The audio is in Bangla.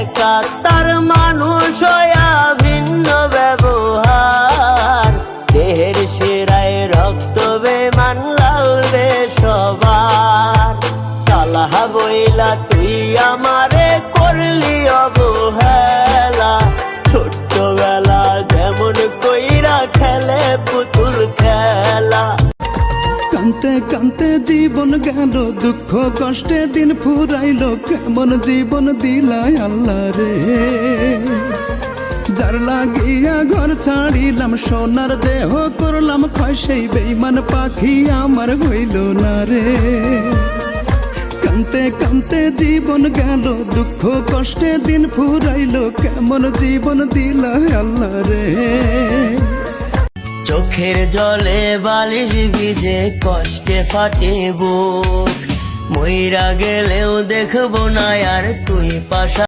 একা তার মানুষ হইয়া ভিন্ন ব্যবহার, দেহের শিরায় রক্ত বেমান লাল রে সবার। কালাহা বইলা তুই আমারে করলি অবহেলা, ছোট্টবেলা যেমন কইরা খেলে পুতুল খেলা। কানতে কানতে জীবন গেল, দুঃখ কষ্টে দিন ফুরাইলো, কেমন জীবন দিলাই আল্লাহ রে। যার লাগিয়া ঘর ছাড়িলাম, সোনার দেহ করলাম ক্ষয়, সেই বেইমান পাখি আমার হইল না রে। কানতে কানতে জীবন গেল, দুঃখ কষ্টে দিন ফুরাইলো, কেমন জীবন দিলাই আল্লাহ রে। চোখের জলে বালিশ ভিজে কষ্টে ফাটে বুক, মইরা গেলেও দেখবো না আর তুই পাশা।